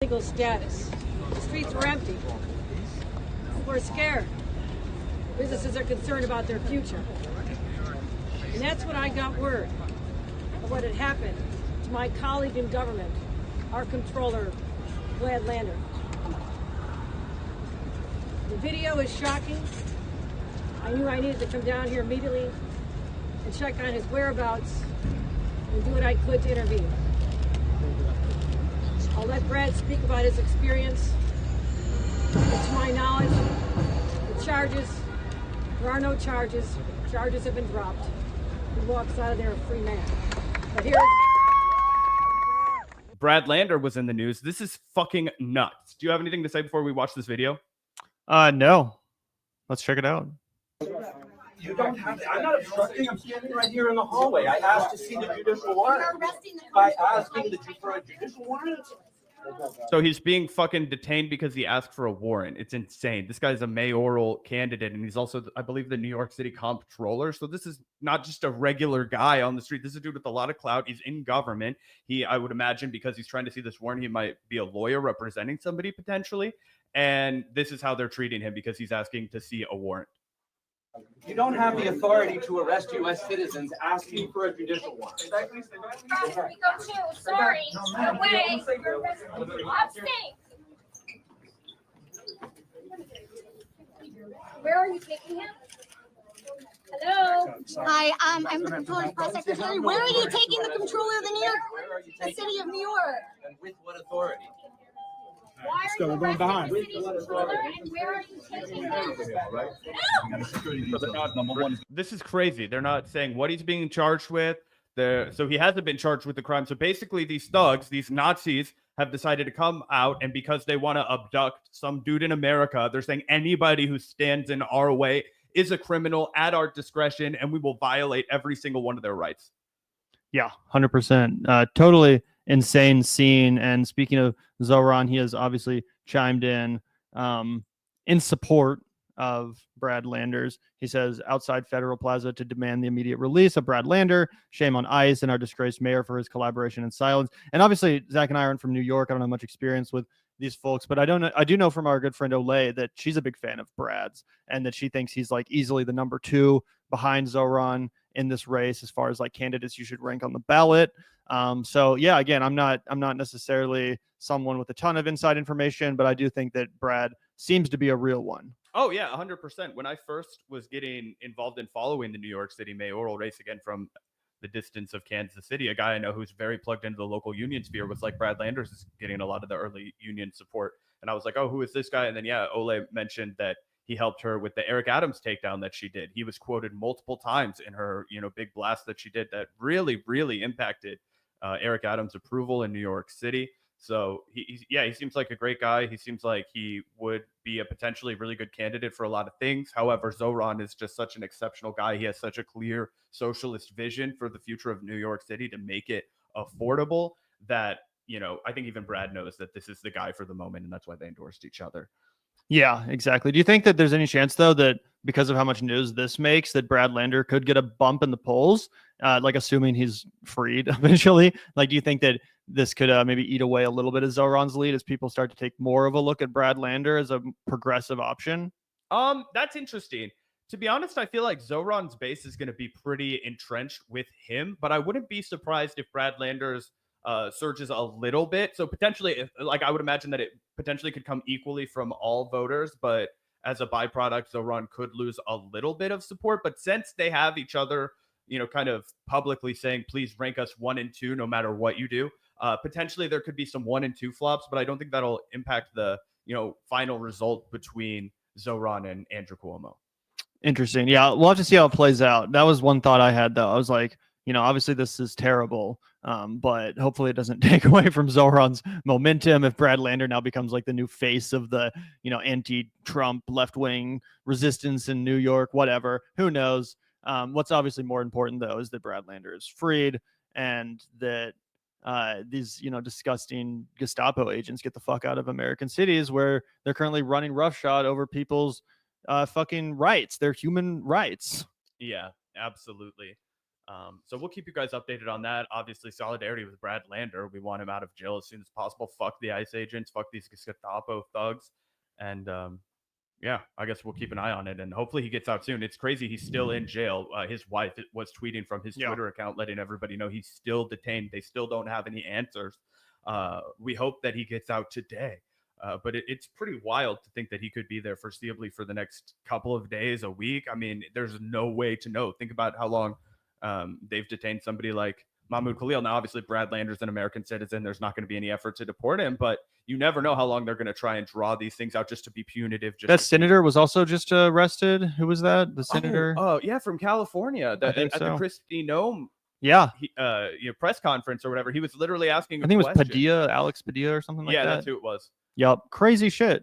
legal status. The streets were empty. People are scared. Businesses are concerned about their future. And that's when I got word of what had happened to my colleague in government, our controller, Brad Lander. The video is shocking. I knew I needed to come down here immediately and check on his whereabouts and do what I could to intervene. I'll let Brad speak about his experience. But to my knowledge, the charges, there are no charges. Charges have been dropped. He walks out of there a free man. But here Brad Lander was in the news. This is fucking nuts. Do you have anything to say before we watch this video? No. Let's check it out. You don't have to. I'm not obstructing. I'm standing right here in the hallway. I asked to see the judicial warrant. By asking for a judicial warrant. So he's being fucking detained because he asked for a warrant. It's insane. This guy's a mayoral candidate, and he's also, I believe, the New York City comptroller. So this is not just a regular guy on the street. This is a dude with a lot of clout. He's in government. I would imagine, because he's trying to see this warrant, he might be a lawyer representing somebody potentially. And this is how they're treating him because he's asking to see a warrant. You don't have the authority to arrest U.S. citizens asking for a judicial warrant. Rico too. Sorry. No way. Abstain. Where are you taking him? Hello. Hi, I'm the controller's press secretary. Where are you taking the controller of the city of New York? And with what authority? Why are you arresting the city controller and where are you taking him? This is crazy. They're not saying what he's being charged with. So he hasn't been charged with the crime. So basically these thugs, these Nazis, have decided to come out, and because they want to abduct some dude in America, they're saying anybody who stands in our way is a criminal at our discretion, and we will violate every single one of their rights. Yeah, 100%. Totally insane scene. And speaking of Zoron, he has obviously chimed in support of Brad Landers. He says, outside Federal Plaza to demand the immediate release of Brad Lander. Shame on ICE and our disgraced mayor for his collaboration and silence. And obviously, Zach and I aren't from New York. I don't have much experience with these folks, but I do know from our good friend Olay that she's a big fan of Brad's and that she thinks he's like easily the number 2 behind Zoron in this race as far as like candidates you should rank on the ballot. So yeah, again, I'm not necessarily someone with a ton of inside information, but I do think that Brad seems to be a real one. Oh yeah, 100%. When I first was getting involved in following the New York City mayoral race, again from the distance of Kansas City, a guy I know who's very plugged into the local union sphere was like, Brad Landers is getting a lot of the early union support. And I was like, oh, who is this guy? And then, yeah, Ole mentioned that he helped her with the Eric Adams takedown that she did. He was quoted multiple times in her, big blast that she did that really, really impacted Eric Adams' approval in New York City. So he seems like a great guy. He seems like he would be a potentially really good candidate for a lot of things. However, Zoron is just such an exceptional guy. He has such a clear socialist vision for the future of New York City to make it affordable that, I think even Brad knows that this is the guy for the moment, and that's why they endorsed each other. Yeah, exactly. Do you think that there's any chance, though, that because of how much news this makes, that Brad Lander could get a bump in the polls, like assuming he's freed eventually? Like, do you think that this could maybe eat away a little bit of Zoron's lead as people start to take more of a look at Brad Lander as a progressive option? That's interesting. To be honest, I feel like Zoron's base is going to be pretty entrenched with him, but I wouldn't be surprised if Brad Landers surges a little bit. So potentially, I would imagine that it potentially could come equally from all voters, but as a byproduct, Zoron could lose a little bit of support. But since they have each other, kind of publicly saying, please rank us 1 and 2, no matter what you do, potentially there could be some 1 and 2 flops, but I don't think that'll impact the, final result between Zoron and Andrew Cuomo. Interesting. Yeah, we'll have to see how it plays out. That was one thought I had, though. I was like, obviously this is terrible, but hopefully it doesn't take away from Zoron's momentum if Brad Lander now becomes like the new face of the, anti-Trump left-wing resistance in New York, whatever. Who knows? What's obviously more important, though, is that Brad Lander is freed and that these, disgusting Gestapo agents get the fuck out of American cities where they're currently running roughshod over people's fucking rights, their human rights. Yeah, absolutely. So we'll keep you guys updated on that. Obviously, solidarity with Brad Lander. We want him out of jail as soon as possible. Fuck the ICE agents. Fuck these Gestapo thugs. And yeah, I guess we'll keep an eye on it. And hopefully he gets out soon. It's crazy. He's still in jail. His wife was tweeting from his Twitter account, letting everybody know he's still detained. They still don't have any answers. We hope that he gets out today. But it's pretty wild to think that he could be there foreseeably for the next couple of days, a week. I mean, there's no way to know. Think about how long they've detained somebody like Mahmoud Khalil. Now, obviously, Brad Lander's an American citizen. There's not going to be any effort to deport him, but you never know how long they're going to try and draw these things out just to be punitive. That senator was also just arrested. Who was that? The senator? Oh, yeah, from California. I think at the Kristi Noem press conference or whatever. He was literally asking. I think it was Padilla, Alex Padilla, or something like that. Yeah, that's who it was. Yep. Crazy shit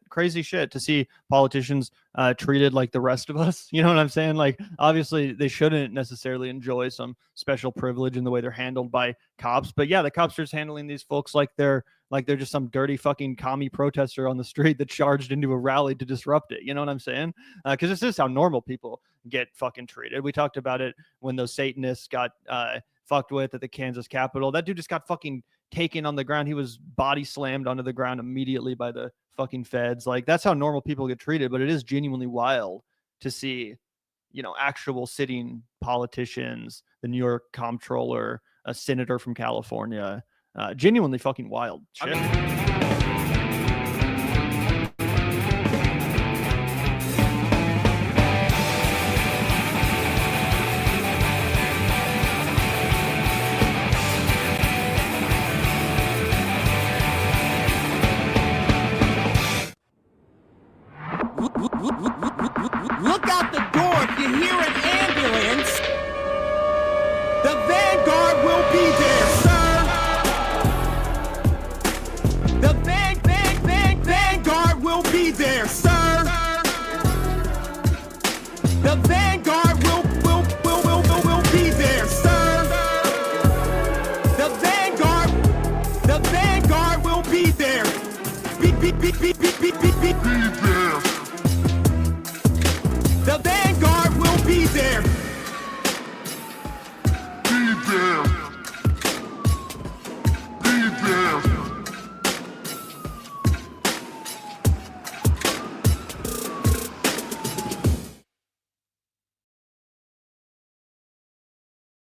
to see politicians treated like the rest of us. You know what I'm saying? Like, obviously they shouldn't necessarily enjoy some special privilege in the way they're handled by cops. But yeah, the cops are just handling these folks like they're just some dirty fucking commie protester on the street that charged into a rally to disrupt it. You know what I'm saying? Because this is how normal people get fucking treated. We talked about it when those Satanists got fucked with at the Kansas Capitol. That dude just got fucking taken on the ground. He was body slammed onto the ground immediately by the fucking feds. Like, that's how normal people get treated. But it is genuinely wild to see, you know, actual sitting politicians, the New York comptroller, a senator from California, genuinely fucking wild shit. Look out the door if you hear an ambulance. The Vanguard will be there, sir. The Vanguard will be there, sir. The Vanguard will be there, sir. The Vanguard will be there. Be there. The